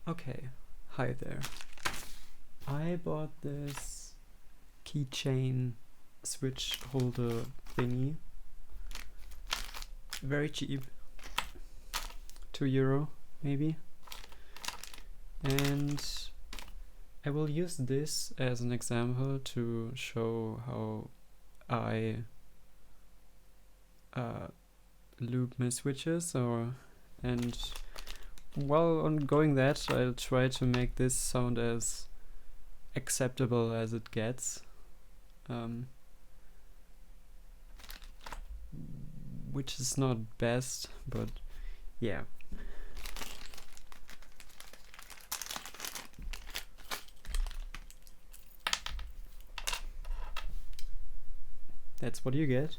Okay, hi there. I bought this keychain switch holder thingy. Very cheap. €2 maybe. And I will use this as an example to show how I loop my switches, and while ongoing that, I'll try to make this sound as acceptable as it gets, which is not best, but yeah. That's what you get.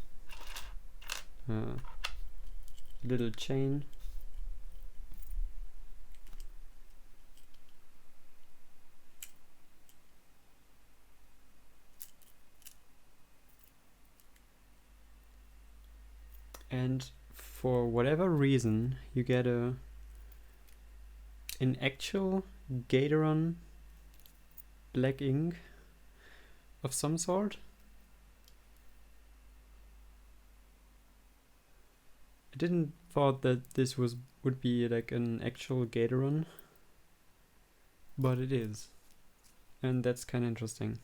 Little chain. And for whatever reason, you get an actual Gateron black ink of some sort. I didn't thought that this would be like an actual Gateron, but it is, and that's kind of interesting.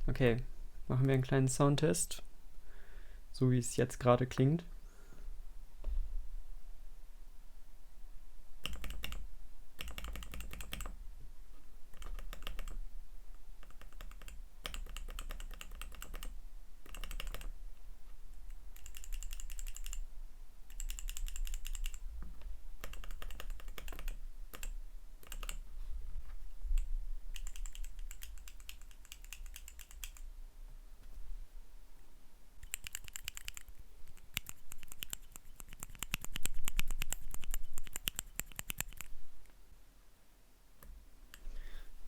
Okay, machen wir einen kleinen Soundtest, so wie es jetzt gerade klingt.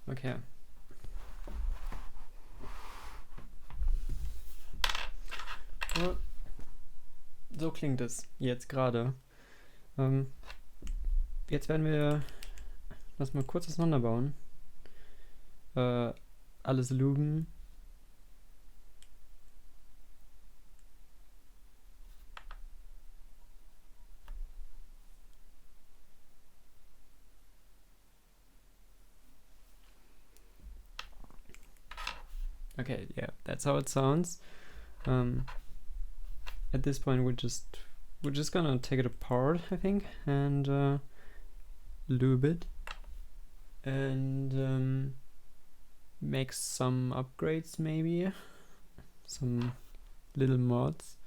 Okay. So klingt es jetzt gerade. Jetzt werden wir das mal kurz auseinanderbauen. Alles looben. Okay, yeah, that's how it sounds. At this point, we're just gonna take it apart, I think, and lube it, and make some upgrades, maybe some little mods,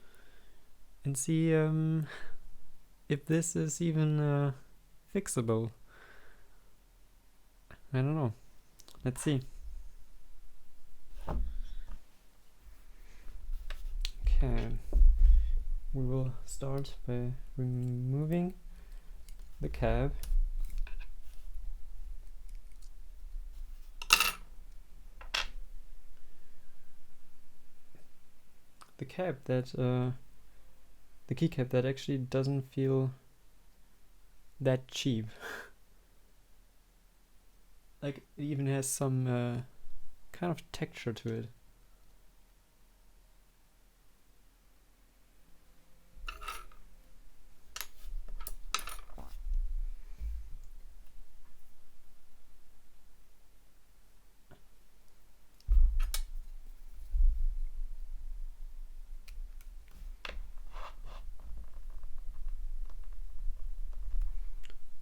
and see if this is even fixable. I don't know. Let's see. Okay, we will start by removing the cap. The cap that the keycap that actually doesn't feel that cheap. Like, it even has some kind of texture to it.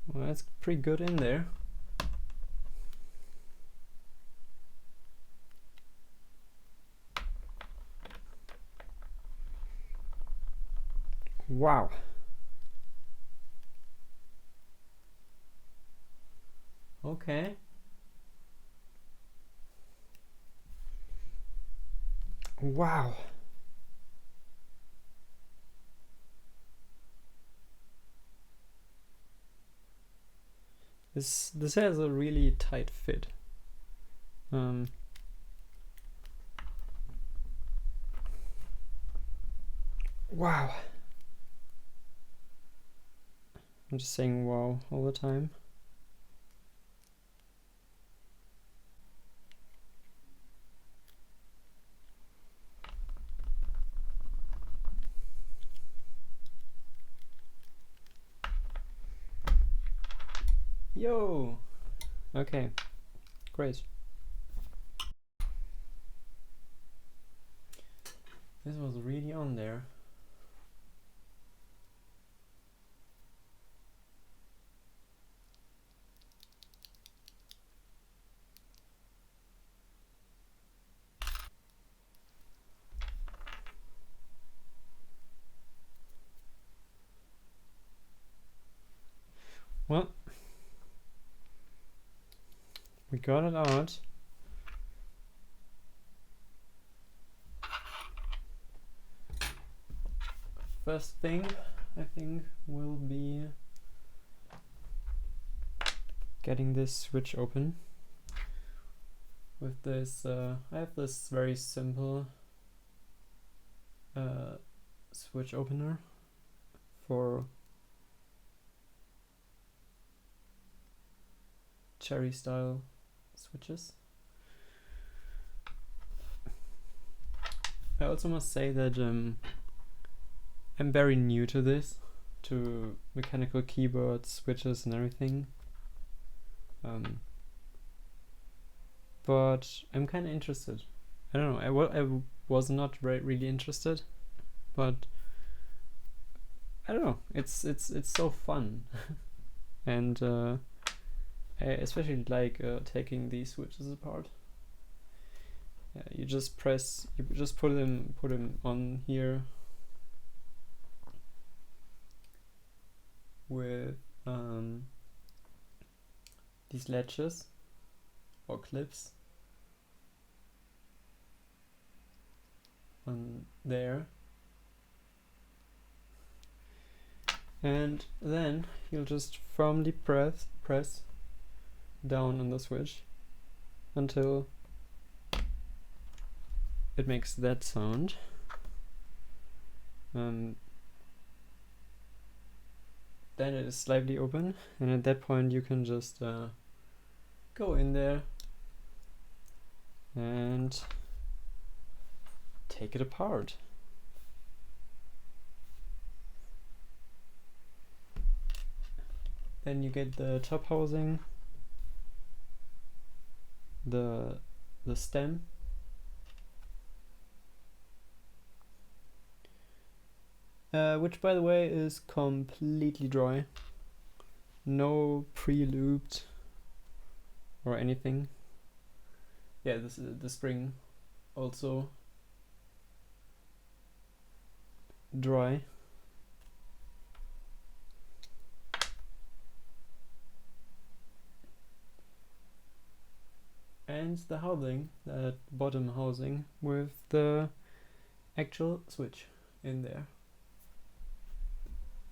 Well, that's pretty good in there. Wow. Okay. Wow. This has a really tight fit. Wow. I'm just saying wow all the time. Yo! Okay, great. This was really on there. Well, we got it out. First thing, I think, will be getting this switch open. With this, I have this very simple switch opener for cherry style switches. I also must say that I'm very new to this, to mechanical keyboards, switches and everything. But I'm kind of interested. I don't know, I was not really interested, but I don't know, it's so fun. And I especially like taking these switches apart. You just put them on here with these latches or clips on there, and then you'll just firmly press down on the switch until it makes that sound. Then it is slightly open, and at that point you can just go in there and take it apart. Then you get the top housing, the stem, which by the way is completely dry, no pre-lubed or anything. Yeah, this is the spring also dry. And the housing, that bottom housing with the actual switch in there.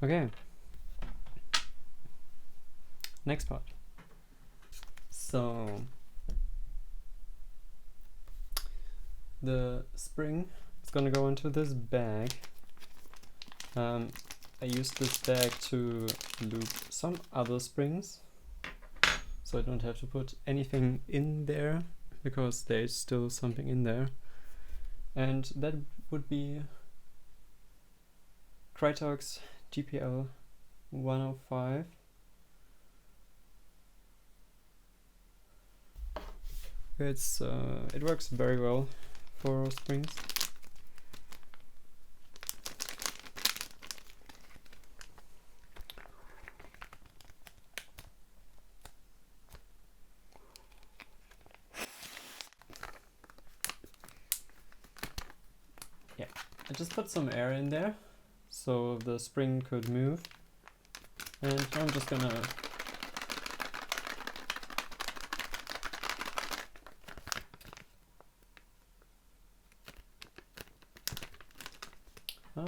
Okay. Next part. So the spring is gonna go into this bag. I used this bag to loop some other springs, so I don't have to put anything in there because there's still something in there. And that would be Krytox GPL 105. It works very well for springs. Yeah, I just put some air in there so the spring could move, and I'm just gonna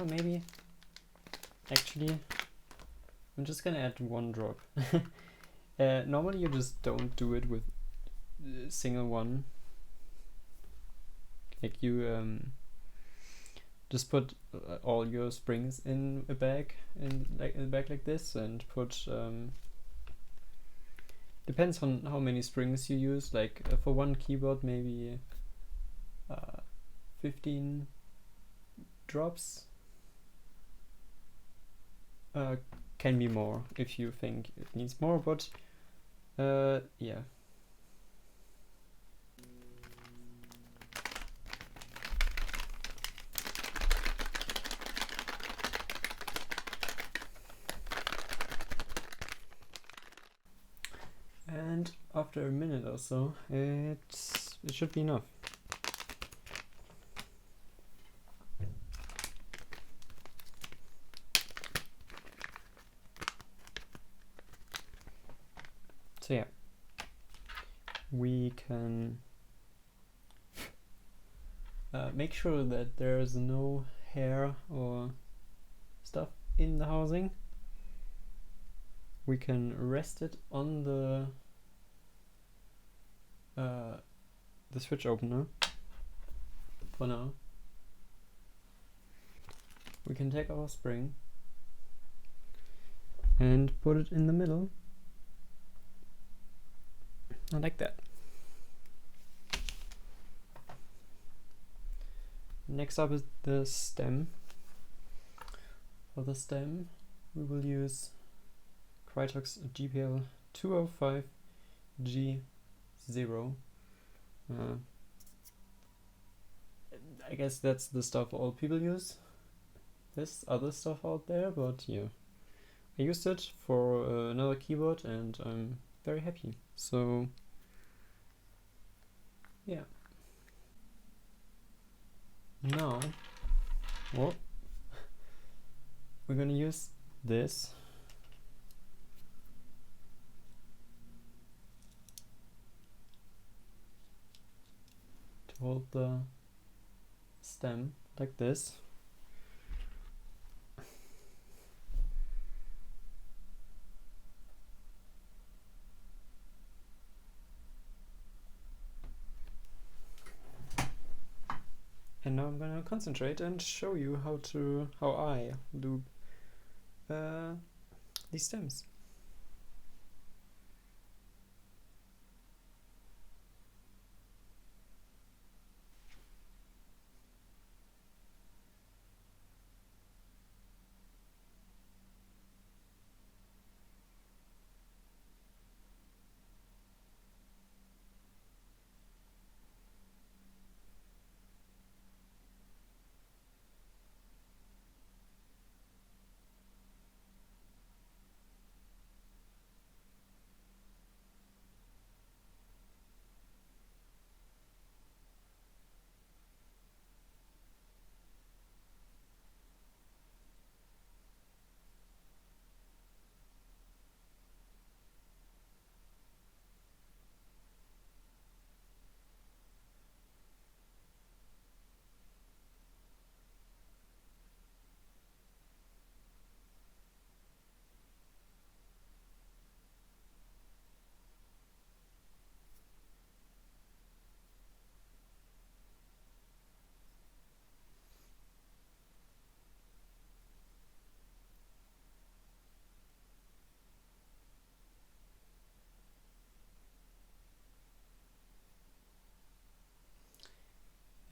maybe actually I'm just gonna add one drop. Normally you just don't do it with a single one. Like you just put all your springs in a bag, in a bag like this, and put depends on how many springs you use. Like for one keyboard, maybe 15 drops. Can be more if you think it needs more, but yeah. And after a minute or so, it should be enough. So yeah, we can make sure that there's no hair or stuff in the housing. We can rest it on the switch opener for now. We can take our spring and put it in the middle. I like that. Next up is the stem. For the stem, we will use Krytox GPL 205G0. I guess that's the stuff all people use. There's other stuff out there, but yeah. I used it for another keyboard and I'm very happy. So yeah. Now, we're gonna use this to hold the stem like this. And now I'm gonna concentrate and show you how I do these stems.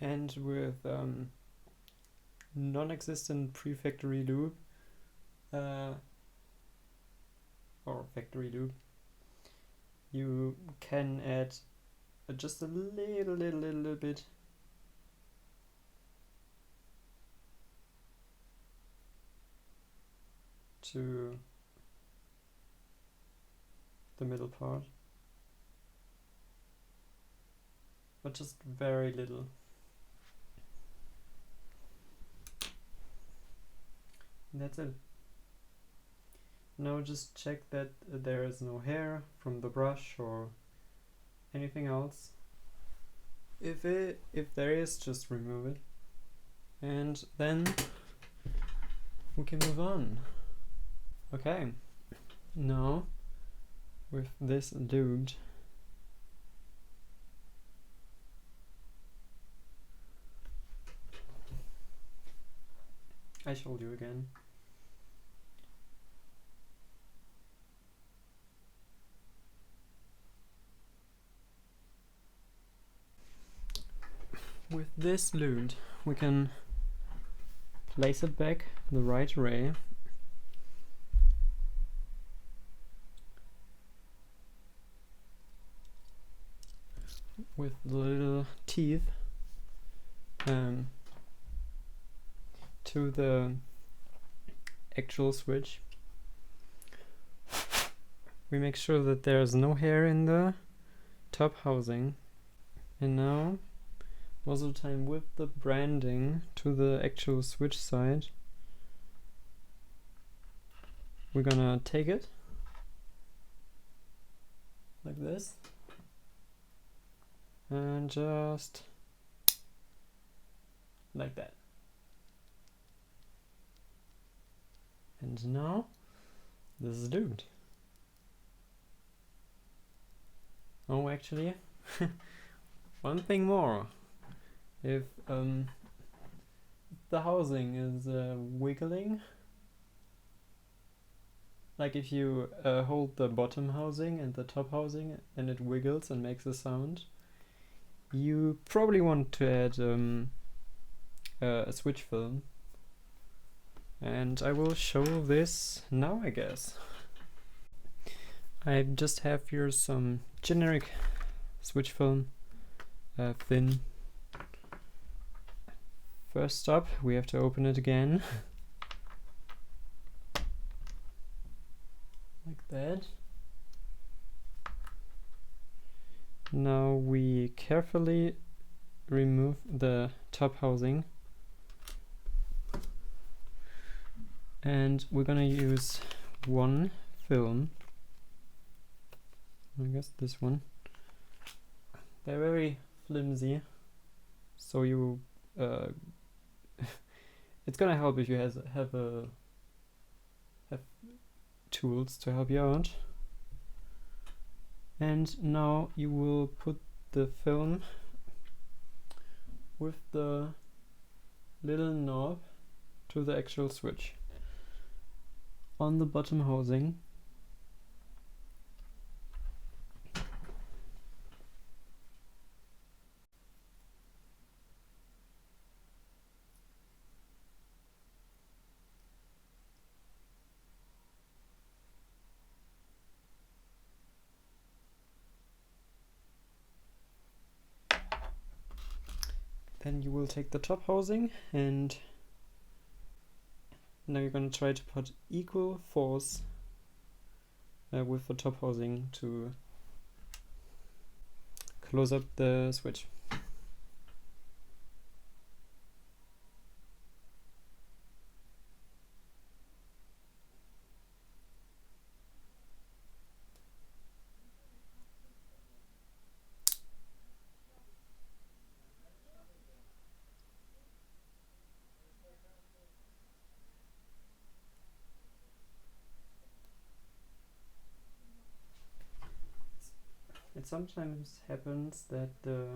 And with non-existent pre-factory loop or factory loop, you can add just a little bit to the middle part, but just very little. And that's it. Now just check that there is no hair from the brush or anything else. If there is, just remove it. And then we can move on. Okay, now with this dude. I showed you again. With this lute, we can place it back the right way. With the little teeth to the actual switch. We make sure that there's no hair in the top housing. And now, most of the time with the branding to the actual switch side, we're gonna take it like this and just like that. And now this is doomed. Oh, actually, one thing more. If the housing is wiggling, like if you hold the bottom housing and the top housing and it wiggles and makes a sound, you probably want to add a switch film. And I will show this now, I guess. I just have here some generic switch film, thin. First up, we have to open it again. Like that. Now we carefully remove the top housing. And we're gonna use one film. I guess this one. They're very flimsy, so you it's gonna help if you have tools to help you out. And now you will put the film with the little knob to the actual switch on the bottom housing. Then you will take the top housing and now you're going to try to put equal force with the top housing to close up the switch. It sometimes happens that the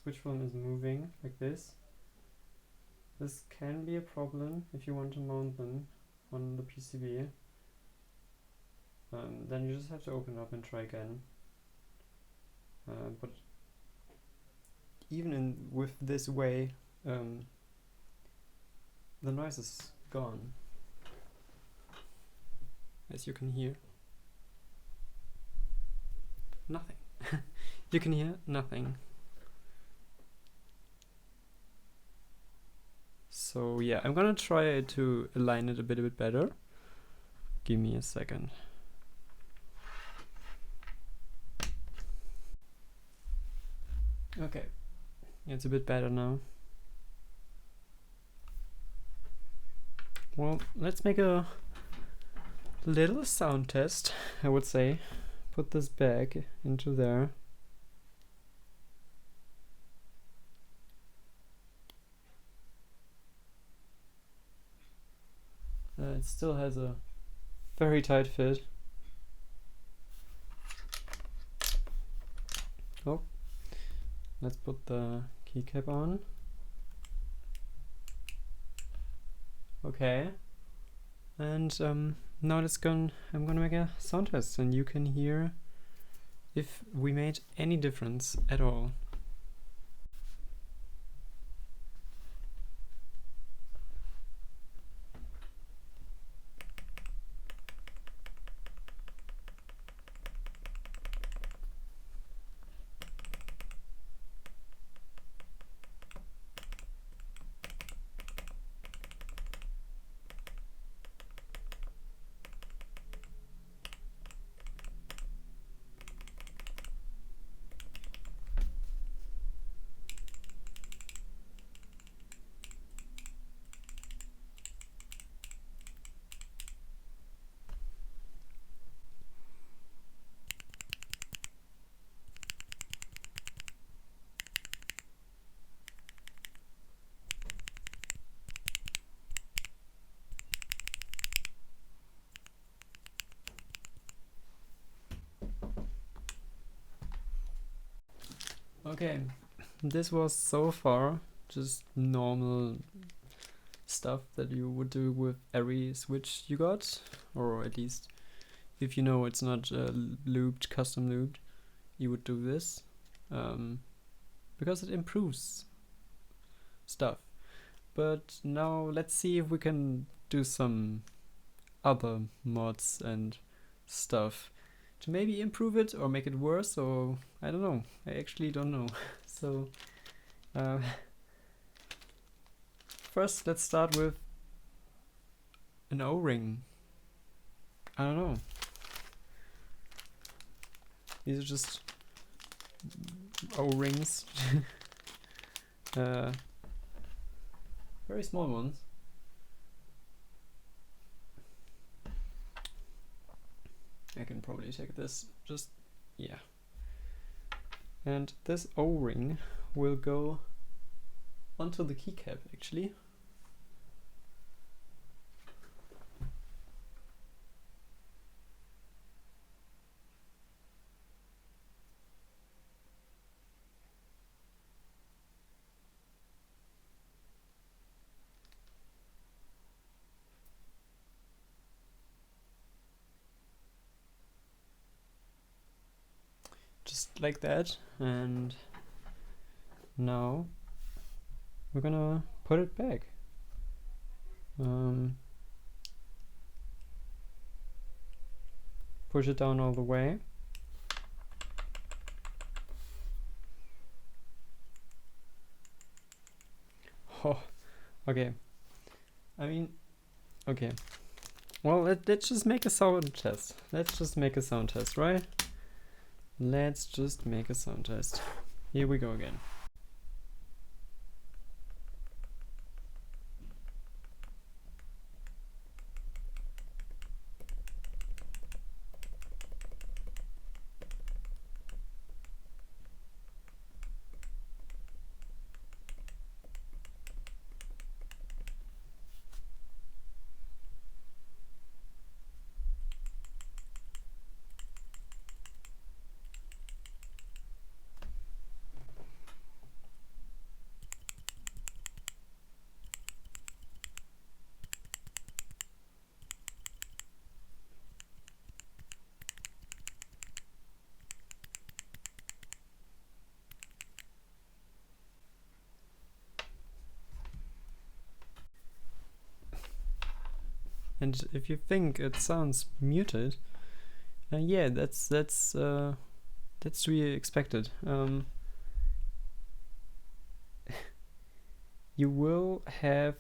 switch film is moving like this. This can be a problem if you want to mount them on the PCB. Then you just have to open up and try again. But even with this way, the noise is gone, as you can hear. Nothing. You can hear nothing. So yeah, I'm gonna try to align it a bit better. Give me a second. Okay, it's a bit better now. Well, let's make a little sound test, I would say. Put this back into there. It still has a very tight fit. Oh, let's put the keycap on. Okay, and now I'm gonna make a sound test, and you can hear if we made any difference at all. Okay, this was so far just normal stuff that you would do with every switch you got, or at least if you know it's not looped, custom looped, you would do this because it improves stuff. But now let's see if we can do some other mods and stuff to maybe improve it or make it worse, or I don't know. I actually don't know. So first let's start with an O-ring. I don't know. These are just O-rings. Very small ones. I can probably take this, just, yeah. And this O-ring will go onto the keycap, actually. Just like that, and now we're gonna put it back. Push it down all the way. Oh, okay. I mean, okay. Well, let's just make a sound test. Let's just make a sound test, right? Let's just make a sound test. Here we go again. And if you think it sounds muted, yeah, that's to be expected. You will have,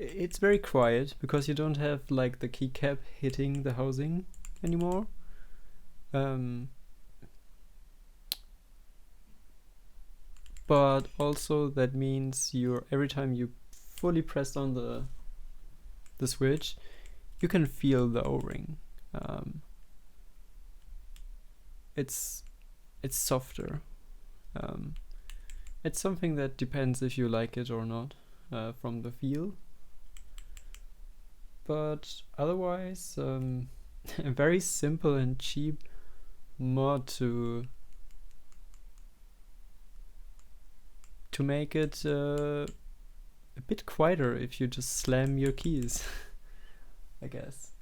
it's very quiet because you don't have like the keycap hitting the housing anymore. But also that means every time you fully press on the switch, you can feel the O-ring. It's softer. It's something that depends if you like it or not from the feel. But otherwise, a very simple and cheap mod to to make it a bit quieter if you just slam your keys, I guess.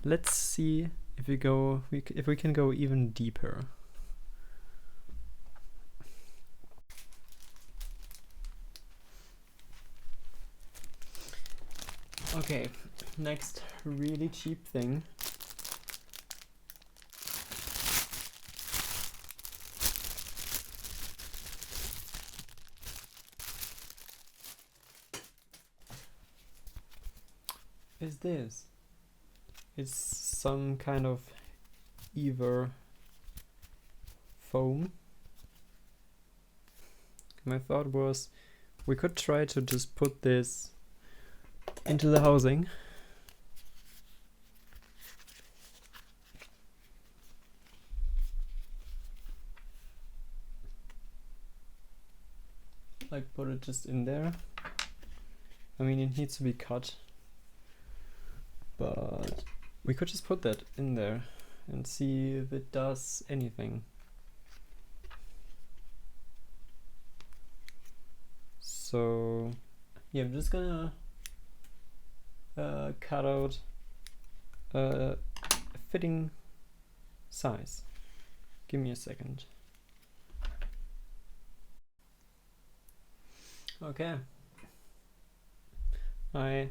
Let's see if we can go even deeper. Okay, next really cheap thing. Is this? It's some kind of either foam. My thought was we could try to just put this into the housing. Like put it just in there. I mean, it needs to be cut, but we could just put that in there and see if it does anything. So yeah, I'm just gonna cut out a fitting size. Give me a second. Okay. I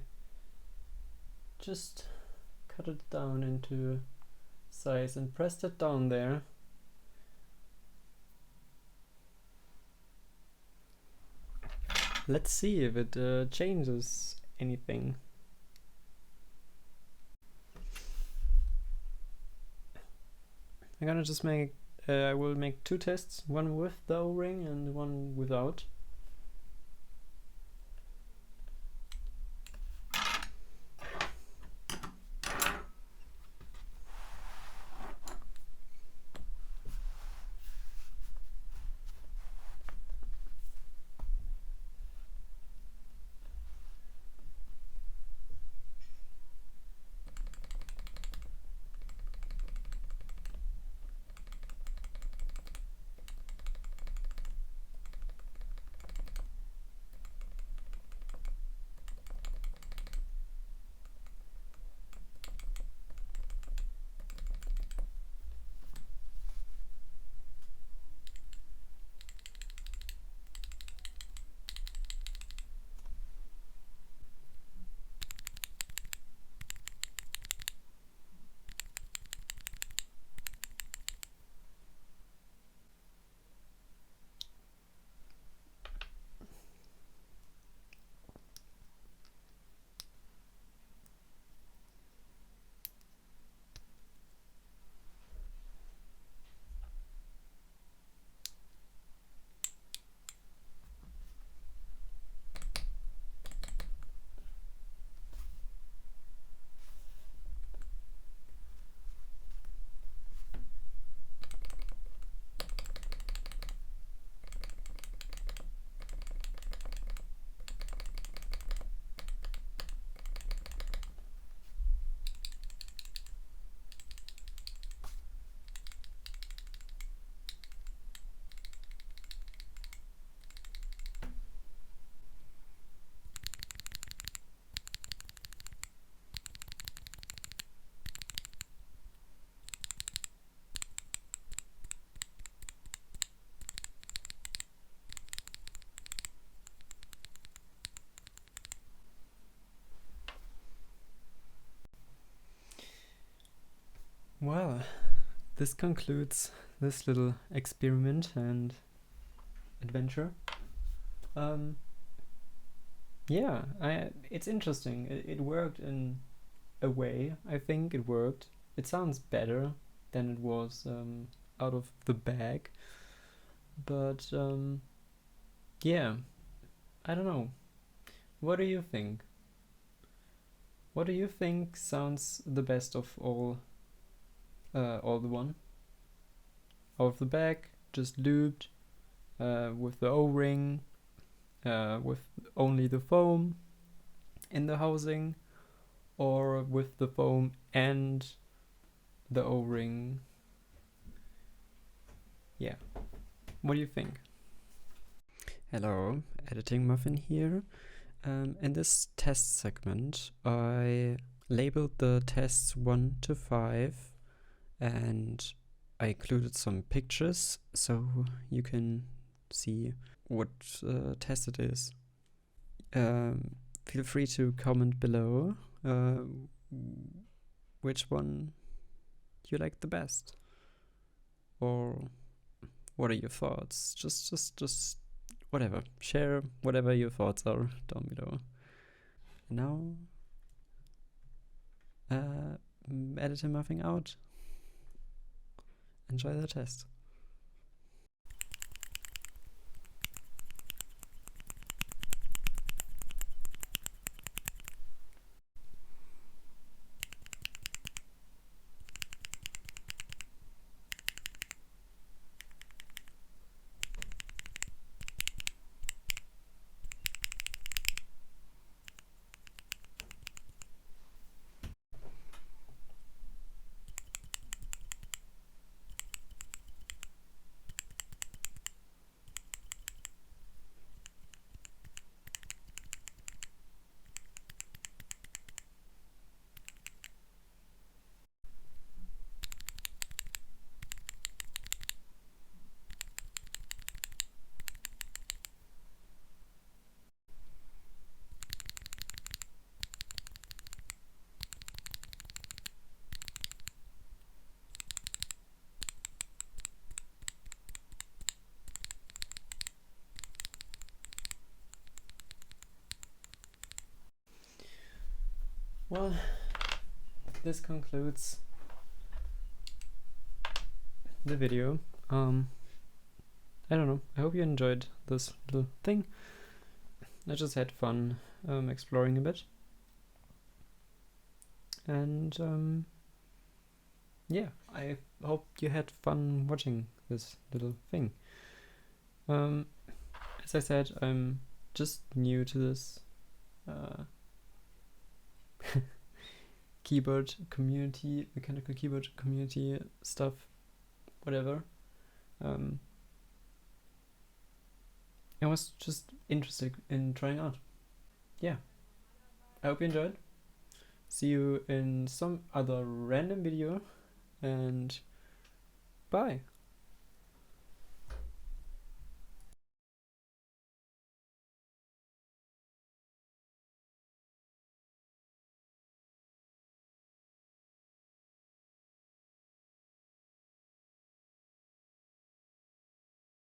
just cut it down into size and pressed it down there. Let's see if it changes anything. I'm gonna just make, I will make 2 tests, one with the O-ring and one without. Well, this concludes this little experiment and adventure. Yeah, it's interesting. It worked in a way. I think it worked. It sounds better than it was out of the bag. But yeah, I don't know. What do you think? What do you think sounds the best of all the one? Out of the bag, just lubed, with the O-ring, with only the foam in the housing, or with the foam and the O-ring. Yeah. what do you think? Hello, editing Muffin here. In this test segment, I labeled the tests 1 to 5 and I included some pictures so you can see what test it is. Feel free to comment below which one you like the best, or what are your thoughts. Just whatever. Share whatever your thoughts are down below. Now, editing Muffin out. Enjoy the test. Well, this concludes the video. I don't know. I hope you enjoyed this little thing. I just had fun exploring a bit. And yeah, I hope you had fun watching this little thing. As I said, I'm just new to this keyboard community, mechanical keyboard community stuff, whatever. I was just interested in trying out. Yeah, I hope you enjoyed. See you in some other random video, and bye.